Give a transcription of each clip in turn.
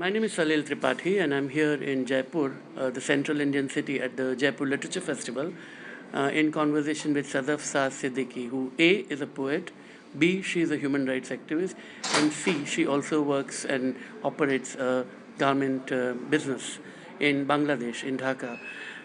My name is Salil Tripathi, and I'm here in Jaipur, the central Indian city, at the Jaipur Literature Festival, in conversation with Sadaf Saaz Siddiqi, who A is a poet, B she is a human rights activist, and C she also works and operates a garment business in Bangladesh, in Dhaka.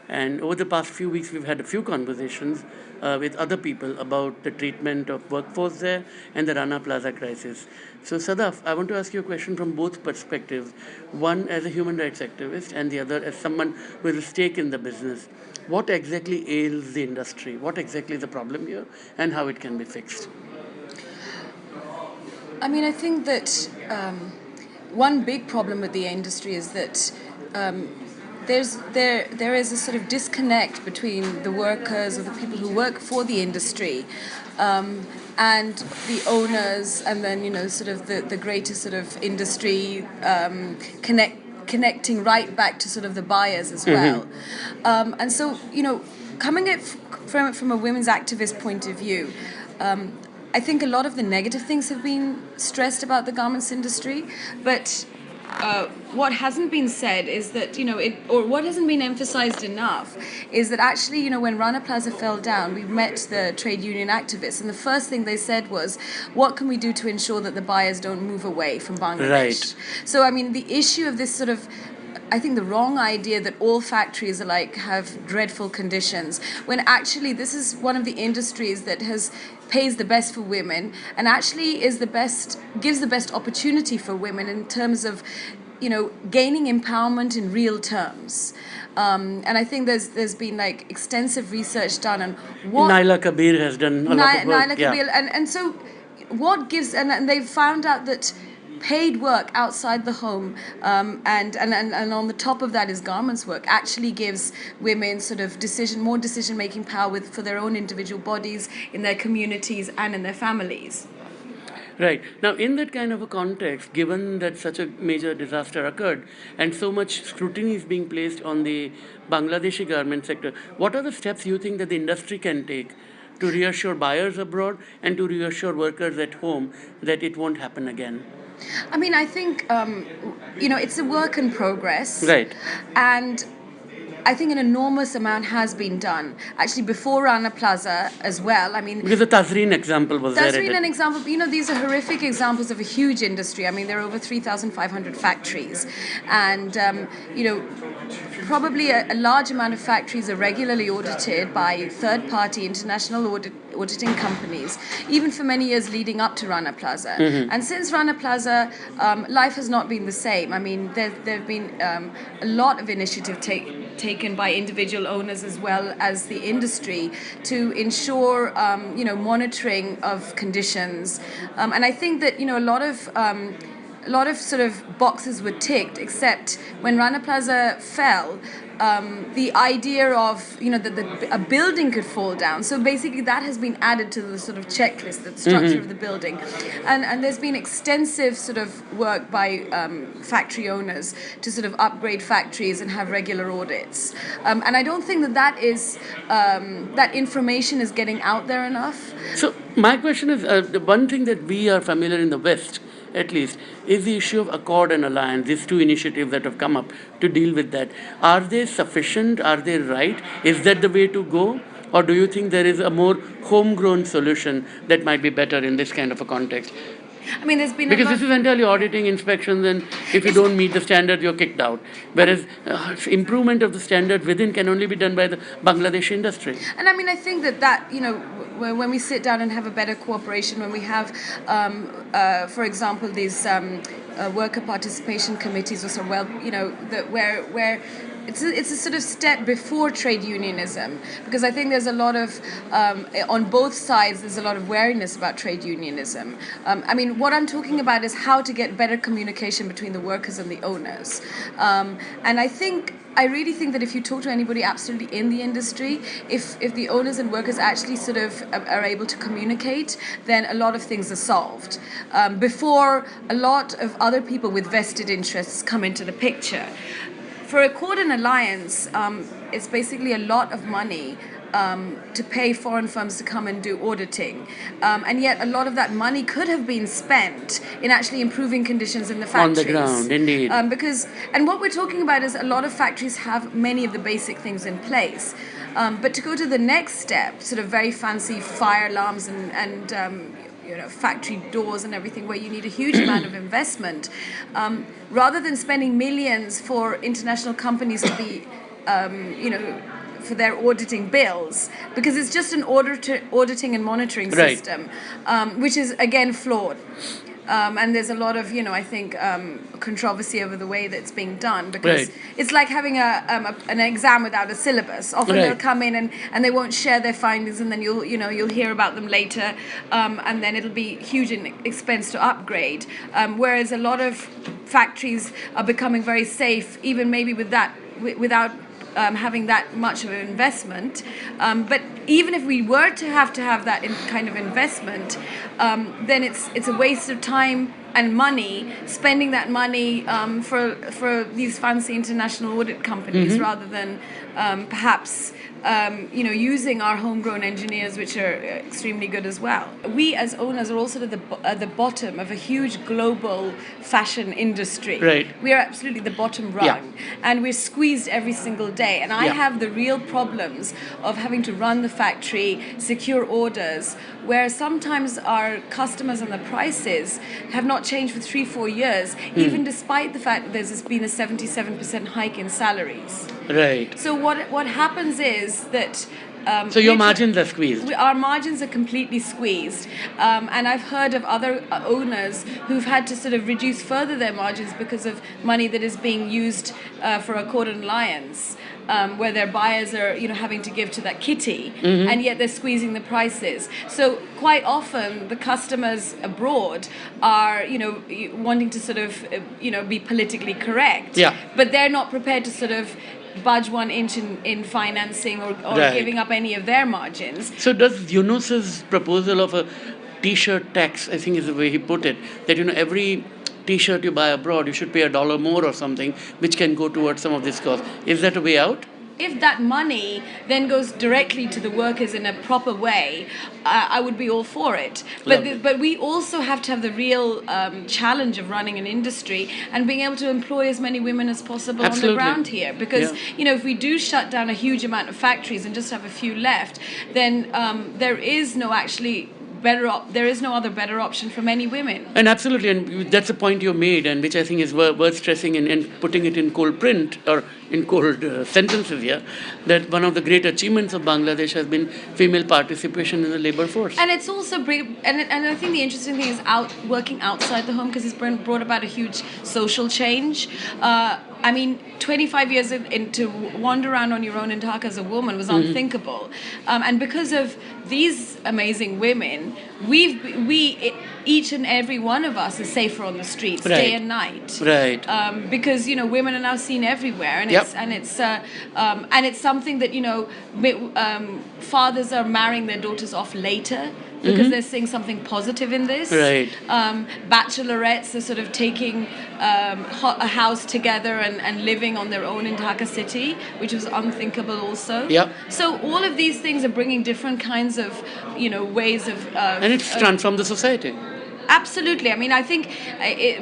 And over the past few weeks, we've had a few conversations with other people about the treatment of workforce there and the Rana Plaza crisis. So, Sadaf, I want to ask you a question from both perspectives. One as a human rights activist, and the other as someone who has a stake in the business. What exactly ails the industry? What exactly is the problem here, and how it can be fixed? I mean, I think that one big problem with the industry is that there is a sort of disconnect between the workers or the people who work for the industry and the owners, and then sort of the greater sort of industry connecting right back to sort of the buyers as well. And so coming at from a women's activist point of view. I think a lot of the negative things have been stressed about the garments industry, but what hasn't been said is that, or what hasn't been emphasized enough is that actually, when Rana Plaza fell down, we met the trade union activists, and the first thing they said was, what can we do to ensure that the buyers don't move away from Bangladesh? Right. So, I mean, the issue of this sort of, I think, the wrong idea that all factories are have dreadful conditions, when actually this is one of the industries that pays the best for women, and actually gives the best opportunity for women in terms of gaining empowerment in real terms. And I think there's been extensive research done on what Naila Kabir has done a lot of work. Naila Kabir, and so what gives, and they've found out that paid work outside the home, and on the top of that is garments work, actually gives women sort of more decision-making power for their own individual bodies, in their communities and in their families. Right. Now, in that kind of a context, given that such a major disaster occurred and so much scrutiny is being placed on the Bangladeshi garment sector, what are the steps you think that the industry can take to reassure buyers abroad and to reassure workers at home that it won't happen again? I mean, I think, it's a work in progress. Right. And I think an enormous amount has been done. Actually, before Rana Plaza as well. I mean, because the Tazreen example was there. Tazreen, an example. These are horrific examples of a huge industry. I mean, there are over 3,500 factories, and probably a large amount of factories are regularly audited by third-party international auditing companies, even for many years leading up to Rana Plaza. And since Rana Plaza, life has not been the same. I mean, there have been a lot of initiative taken by individual owners as well as the industry to ensure, monitoring of conditions. And I think that, a lot of sort of boxes were ticked, except when Rana Plaza fell, the idea of that a building could fall down. So basically, that has been added to the sort of checklist, the structure of the building, and there's been extensive sort of work by factory owners to sort of upgrade factories and have regular audits. And I don't think that is that information is getting out there enough. So my question is, the one thing that we are familiar in the West, at least, is the issue of Accord and Alliance, these two initiatives that have come up to deal with that. Are they sufficient? Are they right? Is that the way to go? Or do you think there is a more homegrown solution that might be better in this kind of a context? I mean, there's been because this is entirely auditing, inspections, and if you don't meet the standard, you're kicked out. Whereas improvement of the standard within can only be done by the Bangladeshi industry. And I mean, I think that when we sit down and have a better cooperation, when we have, for example, these worker participation committees, or so, where it's a sort of step before trade unionism, because I think there's a lot of, on both sides, there's a lot of wariness about trade unionism. I mean, what I'm talking about is how to get better communication between the workers and the owners. And I really think that if you talk to anybody absolutely in the industry, if the owners and workers actually sort of are able to communicate, then a lot of things are solved before a lot of other people with vested interests come into the picture. For Accord and Alliance, it's basically a lot of money to pay foreign firms to come and do auditing. And yet a lot of that money could have been spent in actually improving conditions in the factories. On the ground, indeed. And what we're talking about is a lot of factories have many of the basic things in place. But to go to the next step, sort of very fancy fire alarms and factory doors and everything, where you need a huge amount of investment, rather than spending millions for international companies to be, for their auditing bills, because it's just an auditing and monitoring system, which is again flawed. And there's a lot of, I think, controversy over the way that's being done, because it's like having an exam without a syllabus. Often they'll come in and they won't share their findings, and then you'll hear about them later, and then it'll be huge in expense to upgrade. Whereas a lot of factories are becoming very safe, even maybe without having that much of an investment. But even if we were to have that kind of investment, then it's a waste of time and money, spending that money for these fancy international audit companies, rather than perhaps using our homegrown engineers, which are extremely good as well. We as owners are also at the bottom of a huge global fashion industry. We are absolutely the bottom rung, and we're squeezed every single day. And I have the real problems of having to run the factory, secure orders, where sometimes our customers and the prices have not changed for 3-4 years, even despite the fact that there's been a 77% hike in salaries. So what happens is that so your margins are squeezed. Our margins are completely squeezed, and I've heard of other owners who've had to sort of reduce further their margins because of money that is being used for a cordon alliance, where their buyers are having to give to that kitty, and yet they're squeezing the prices. So quite often the customers abroad are wanting to sort of be politically correct, but they're not prepared to sort of budge 1 inch in financing or giving up any of their margins. So does Yunus's proposal of a t-shirt tax, I think is the way he put it, that every t-shirt you buy abroad you should pay $1 more or something, which can go towards some of this cost. Is that a way out? If that money then goes directly to the workers in a proper way, I would be all for it. But we also have to have the real challenge of running an industry and being able to employ as many women as possible on the ground here. Because if we do shut down a huge amount of factories and just have a few left, then there is no other better option for many women. And absolutely, and that's a point you made, and which I think is worth stressing and putting it in cold print or in cold sentences here, that one of the great achievements of Bangladesh has been female participation in the labor force. And it's also and I think the interesting thing is working outside the home, because it's brought about a huge social change. 25 years to wander around on your own in Dhaka as a woman was unthinkable. And because of these amazing women, each and every one of us is safer on the streets day and night. Because women are now seen everywhere, and it's something that fathers are marrying their daughters off later, because they're seeing something positive in this. Bachelorettes are sort of taking a house together and living on their own in Dhaka city, which was unthinkable also. So all of these things are bringing different kinds of ways of and it's transformed the society. Absolutely. I think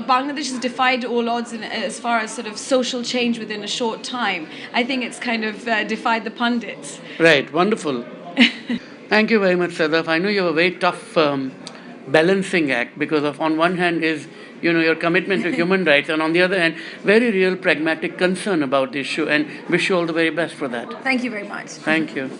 Bangladesh has defied all odds as far as sort of social change within a short time. I think it's kind of defied the pundits. Wonderful. Thank you very much, Sadaf. I know you have a very tough balancing act, because of, on one hand is your commitment to human rights, and on the other hand, very real pragmatic concern about the issue, and wish you all the very best for that. Thank you very much. Thank you.